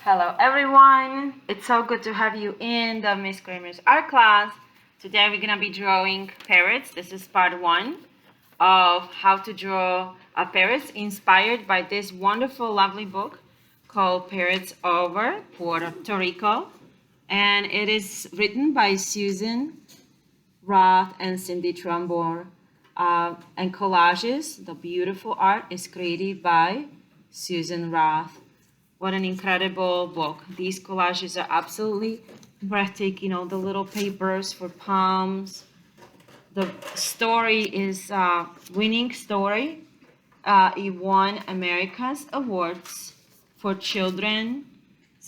Hello everyone, it's so good to have you in the Miss Kramer's art class. Today we're gonna be drawing parrots. This is part 1 of how to draw a parrot inspired by this wonderful lovely book called Parrots Over Puerto Rico, and it is written by Susan Roth and Cindy Trumbore, and collages. The beautiful art is created by Susan Roth. What an incredible book. These collages are absolutely breathtaking. All the little papers for palms. The story is a winning story. It won America's Awards for Children's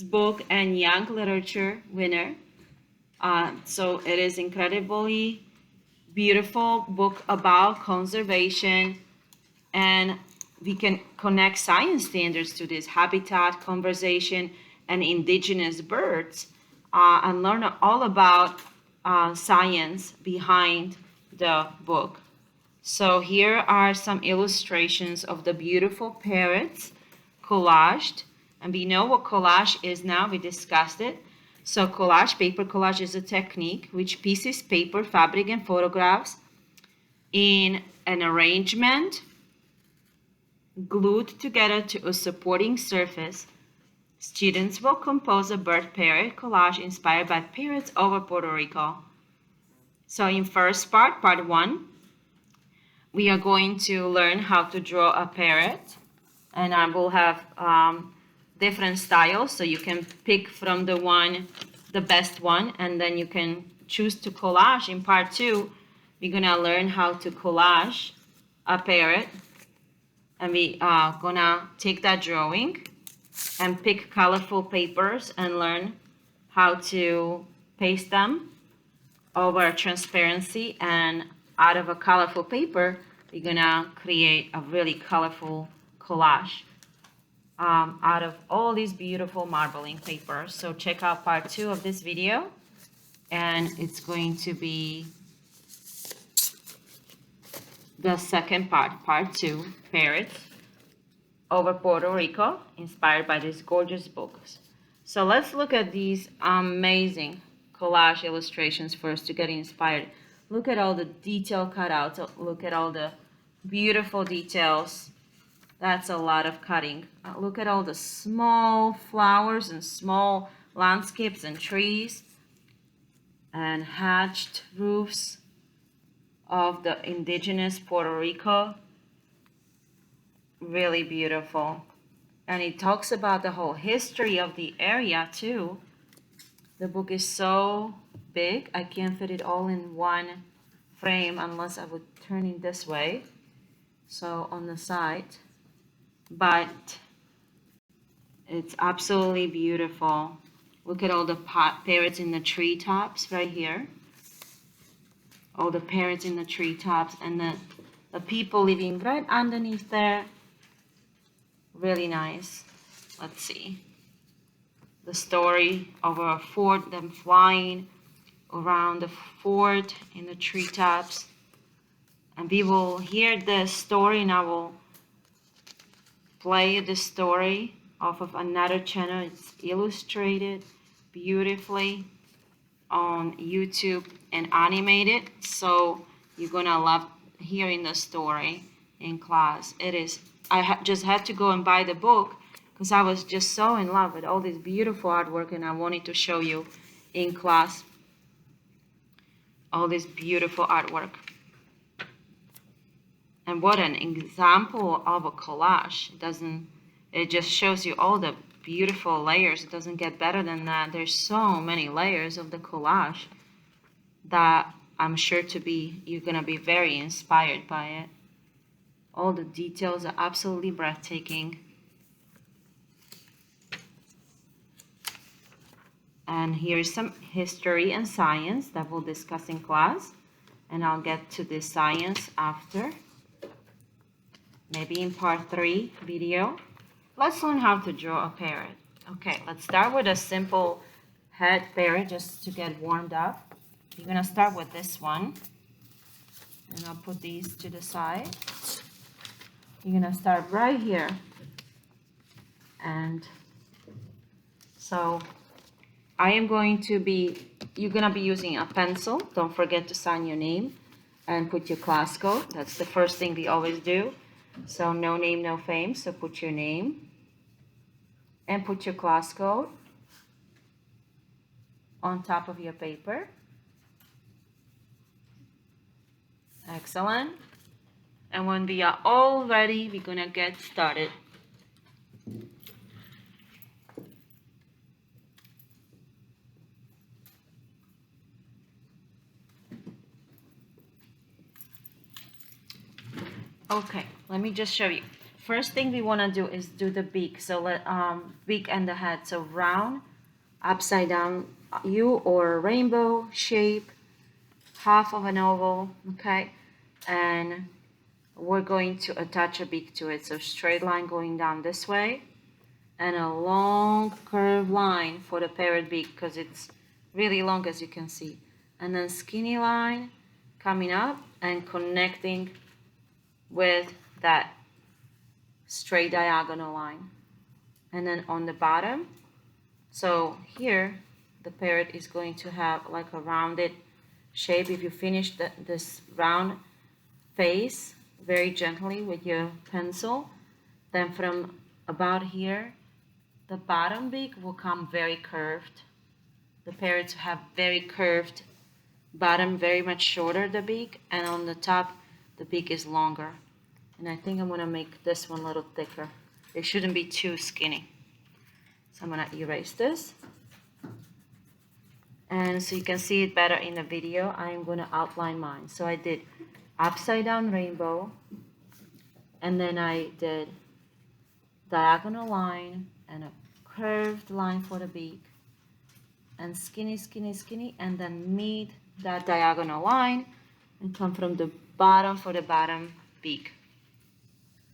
Book and Young Literature winner. So it is incredibly beautiful book about conservation, and we can connect science standards to this habitat, conservation, and indigenous birds, and learn all about science behind the book. So here are some illustrations of the beautiful parrots collaged. And we know what collage is now, we discussed it. So collage, paper collage is a technique which pieces paper, fabric, and photographs in an arrangement glued together to a supporting surface. Students will compose a bird parrot collage inspired by parrots over Puerto Rico. So in first part 1, we are going to learn how to draw a parrot, and I will have different styles, so you can pick from the best one, and then you can choose to collage. In part 2, we're gonna learn how to collage a parrot, and we are gonna take that drawing and pick colorful papers and learn how to paste them over transparency, and out of a colorful paper we're gonna create a really colorful collage out of all these beautiful marbling papers. So check out part 2 of this video, and it's going to be the second part 2, Parrots over Puerto Rico, inspired by these gorgeous books. So let's look at these amazing collage illustrations first to get inspired. Look at all the detail cutouts. Look at all the beautiful details. That's a lot of cutting. Look at all the small flowers and small landscapes and trees and hatched roofs of the indigenous Puerto Rico. Really beautiful. And it talks about the whole history of the area too. The book is so big, I can't fit it all in one frame unless I would turn it this way, so on the side. But it's absolutely beautiful. Look at all the parrots in the treetops right here. All the parrots in the treetops, and the people living right underneath there. Really nice. Let's see. The story of a fort, them flying around the fort in the treetops. And we will hear the story, and I will play the story off of another channel. It's illustrated beautifully on YouTube and animated, so you're gonna love hearing the story in class. It is. I just had to go and buy the book because I was just so in love with all this beautiful artwork, and I wanted to show you in class all this beautiful artwork. And what an example of a collage. It just shows you all the beautiful layers. It doesn't get better than that. There's so many layers of the collage that I'm sure you're gonna be very inspired by it. All the details are absolutely breathtaking. And here's some history and science that we'll discuss in class, and I'll get to the science after, maybe in part 3 video. Let's learn how to draw a parrot. Okay, let's start with a simple head parrot just to get warmed up. You're gonna start with this one, and I'll put these to the side. You're gonna start right here and So you're gonna be using a pencil. Don't forget to sign your name and put your class code. That's the first thing we always do. So no name, no fame. So put your name and put your class code on top of your paper. Excellent. And when we are all ready, we're gonna get started. Okay, let me just show you. First thing we want to do is do the beak. So beak and the head. So round, upside down U or rainbow shape, half of an oval, okay? And we're going to attach a beak to it. So straight line going down this way and a long curved line for the parrot beak because it's really long, as you can see. And then skinny line coming up and connecting with that straight diagonal line. And then on the bottom, so here the parrot is going to have like a rounded shape. If you finish this round face very gently with your pencil, then from about here the bottom beak will come very curved. The parrots have very curved bottom, very much shorter the beak, and on the top the beak is longer. And I think I'm going to make this one a little thicker. It shouldn't be too skinny. So I'm going to erase this. And so you can see it better in the video, I'm going to outline mine. So I did upside down rainbow, and then I did diagonal line and a curved line for the beak, and skinny, skinny, skinny, and then meet that diagonal line and come from the bottom for the bottom beak.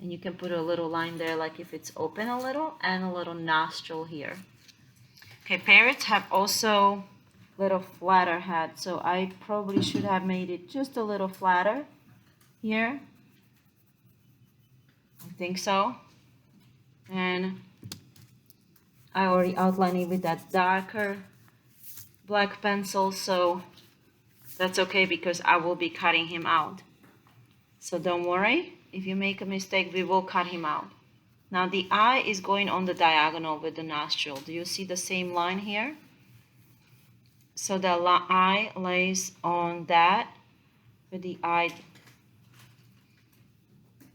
And you can put a little line there like if it's open a little, and a little nostril here. Okay, parrots have also little flatter head, so I probably should have made it just a little flatter here. I think so. And I already outlined it with that darker black pencil, so that's okay because I will be cutting him out. So don't worry. If you make a mistake, we will cut him out. Now the eye is going on the diagonal with the nostril. Do you see the same line here? So the eye lays on that with the eye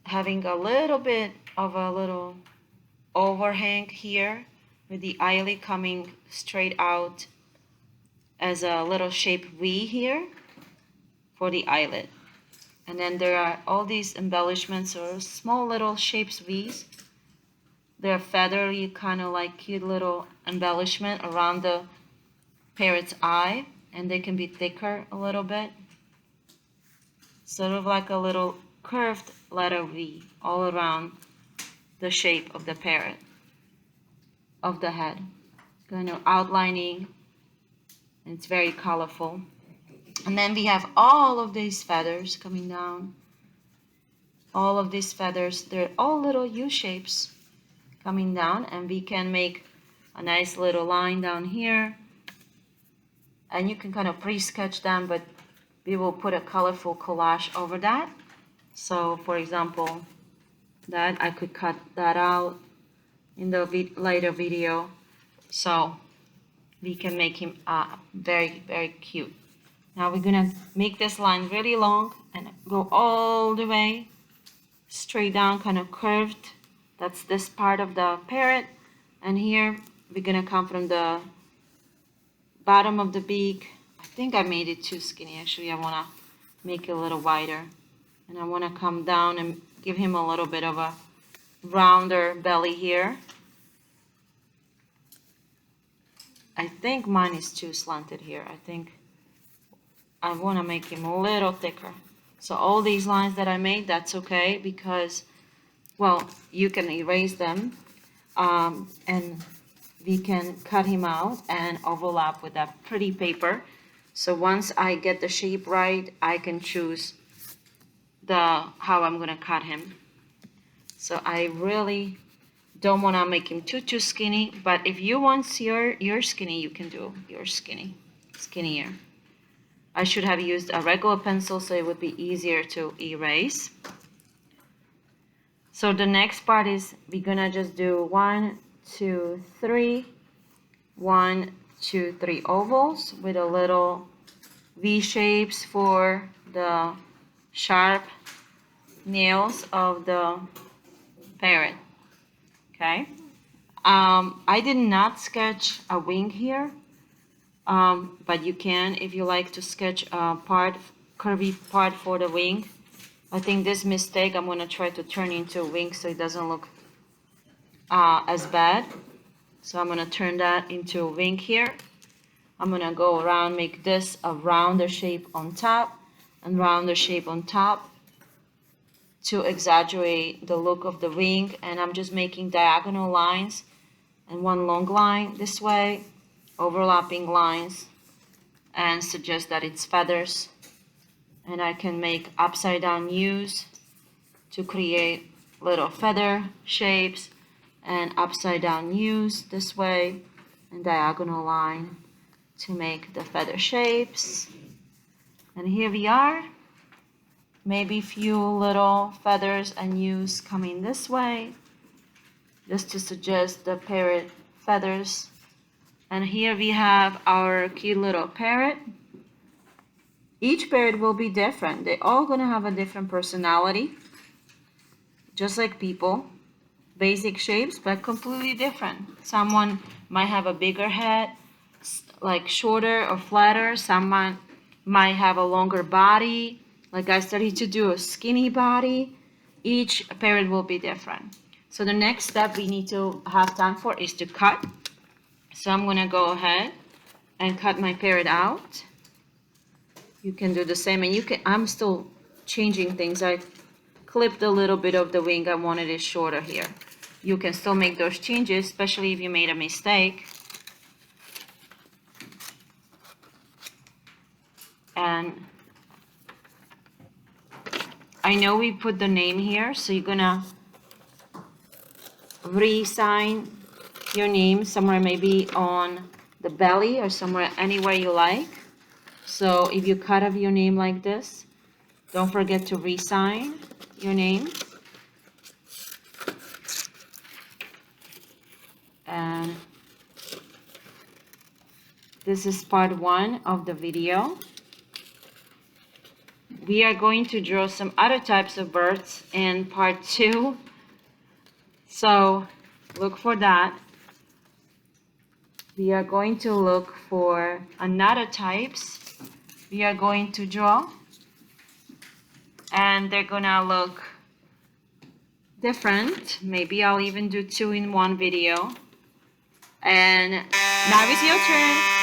having a little bit of a little overhang here with the eyelid coming straight out as a little shape V here for the eyelid. And then there are all these embellishments or small little shapes V's. They're feathery, kind of like cute little embellishment around the parrot's eye, and they can be thicker a little bit. Sort of like a little curved letter V all around the shape of the parrot, of the head. Kind of outlining, and it's very colorful. And then we have all of these feathers coming down. All of these feathers, they're all little U shapes coming down, and we can make a nice little line down here. And you can kind of pre-sketch them, but we will put a colorful collage over that. So for example, that I could cut that out in the later video. So we can make him very, very cute. Now we're gonna make this line really long and go all the way straight down, kind of curved. That's this part of the parrot. And here we're gonna come from the bottom of the beak. I think I made it too skinny. Actually, I wanna make it a little wider. And I wanna come down and give him a little bit of a rounder belly here. I think mine is too slanted here. I think I want to make him a little thicker. So all these lines that I made, that's okay because, well, you can erase them and we can cut him out and overlap with that pretty paper. So once I get the shape right, I can choose how I'm going to cut him. So I really don't want to make him too skinny, but if you want your skinny, you can do your skinnier. I should have used a regular pencil so it would be easier to erase. So the next part is we're gonna just do 1, 2, 3, 1, 2, 3 ovals with a little V shapes for the sharp nails of the parrot. Okay. I did not sketch a wing here, but you can if you like to sketch a curvy part for the wing. I think this mistake I'm gonna try to turn into a wing so it doesn't look as bad. So I'm gonna turn that into a wing here. I'm gonna go around, make this a rounder shape on top and rounder shape on top to exaggerate the look of the wing. And I'm just making diagonal lines and one long line this way, overlapping lines, and suggest that it's feathers. And I can make upside down U's to create little feather shapes, and upside down U's this way, and diagonal line to make the feather shapes. And here we are. Maybe few little feathers and U's coming this way, just to suggest the parrot feathers. And here we have our cute little parrot. Each parrot will be different. They're all gonna have a different personality, just like people. Basic shapes, but completely different. Someone might have a bigger head, like shorter or flatter. Someone might have a longer body. Like I started to do a skinny body. Each parrot will be different. So the next step we need to have time for is to cut. So I'm gonna go ahead and cut my parrot out. You can do the same, and I'm still changing things. I clipped a little bit of the wing. I wanted it shorter here. You can still make those changes, especially if you made a mistake. And I know we put the name here, so you're gonna re-sign your name somewhere, maybe on the belly or somewhere, anywhere you like. So if you cut up your name like this, don't forget to re-sign your name. And this is part 1 of the video. We are going to draw some other types of birds in part 2. So look for that. We are going to look for another types we are going to draw, and they're gonna look different. Maybe I'll even do 2 in 1 video. And now is your turn.